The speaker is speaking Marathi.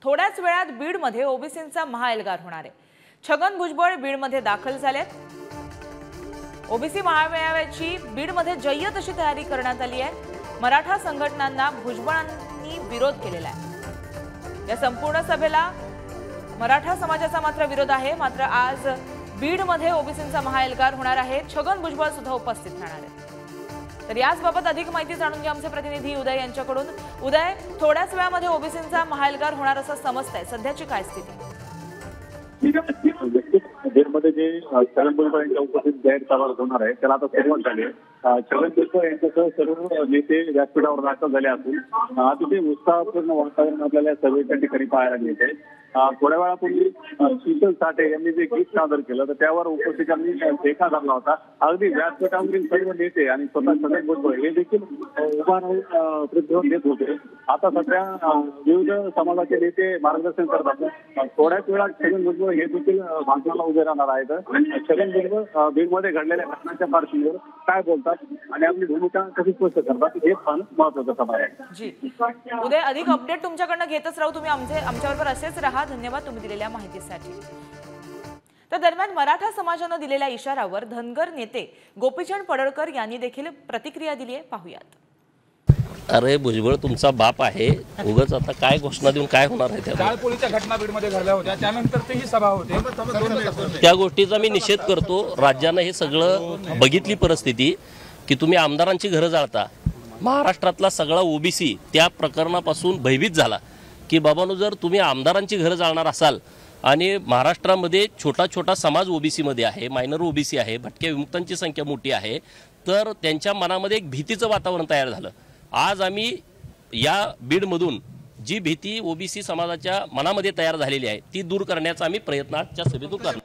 थोड्याच वेळात बीडमध्ये ओबीसींचा महाएल्गार होणार आहे। छगन भुजबळ बीडमध्ये दाखल झालेत। ओबीसी महामेळाव्याची बीडमध्ये जय्यत अशी तयारी करण्यात आली आहे। मराठा संघटनांना भुजबळांनी विरोध केलेला आहे। या संपूर्ण सभेला मराठा समाजाचा मात्र विरोध आहे। मात्र आज बीडमध्ये ओबीसींचा महाएल्गार होणार आहे। छगन भुजबळ सुद्धा उपस्थित राहणार आहेत। तर याचबाबत अधिक माहिती जाणून घेऊ आमचे प्रतिनिधी उदय यांच्याकडून। उदय, थोड्याच वेळामध्ये ओबीसींचा महाएल्गार होणार असं समजतंय, सध्याची काय स्थिती? बीडमध्ये जे छगन भुजबळ यांच्या उपस्थित जाहीर सभा होणार आहे त्याला आता सुरुवात झाली आहे। छगन भुजबळ यांच्यासह सर्व नेते व्यासपीठावर दाखल झाले असून अतिशय उत्साहपूर्ण वातावरण आपल्याला सभेच्या ठिकाणी पाहायला मिळते। थोड्या वेळापूर्वी शीतल साठे यांनी जे गीत सादर केलं तर त्यावर उपस्थितांनी टेका धरला होता। अगदी व्यासपीठावरील सर्व नेते आणि स्वतः छगन भुजबळ हे देखील उभा राहून प्रतिध्वनी देत होते। आता सध्या विविध समाजाचे नेते मार्गदर्शन करतात। थोड्याच वेळात छगन भुजबळ हे देखील भाषणाला उभे राहणार आहेत। छगन भुजबळ बीडमध्ये घडलेल्या घटनांच्या पार्श्वभूमीवर काय बोलतात आणि आपली भूमिका कशी स्पष्ट करतात हे फार महत्त्वाचं सभा आहे। जी उदय, अधिक अपडेट तुमच्याकडनं घेतच राहू। तुम्ही आमच्याबरोबर असेच राहा। धन्यवाद तुम्ही दिलेल्या माहितीसाठी। तर दरम्यान मराठा समाजाने दिलेल्या इशारावर धनगर नेते गोपीचंद पडळकर यांनी देखील प्रतिक्रिया दिली आहे, पाहूयात। अरे भुजबळ तुमचा बाप आहे, उगाच आता काय घोषणा देऊन काय होणार आहे? जाळपोळीच्या घटना बीडमध्ये घडल्या होत्या, त्यानंतर ही सभा होते। त्या गोष्टीचा मी निषेध करतो। राज्यानं हे सगळं बघितली परिस्थिती की तुम्ही आमदारांची घरं जाळता। महाराष्ट्रातला सगळा ओबीसी त्या प्रकरणापासून भयभीत झाला की बाबांनो, जर तुम्ही आमदारांची घरं जाळणार असाल आणि महाराष्ट्रामध्ये छोटा छोटा समाज ओबीसीमध्ये आहे, मायनर ओबीसी आहे, भटक्या विमुक्तांची संख्या मोठी आहे, तर त्यांच्या मनामध्ये एक भीतीचं वातावरण तयार झालं। आज आम्ही या बीडमधून जी भीती ओबीसी समाजाच्या मनामध्ये तयार झालेली आहे ती दूर करण्याचा आम्ही प्रयत्न आजच्या सभेतून करणार।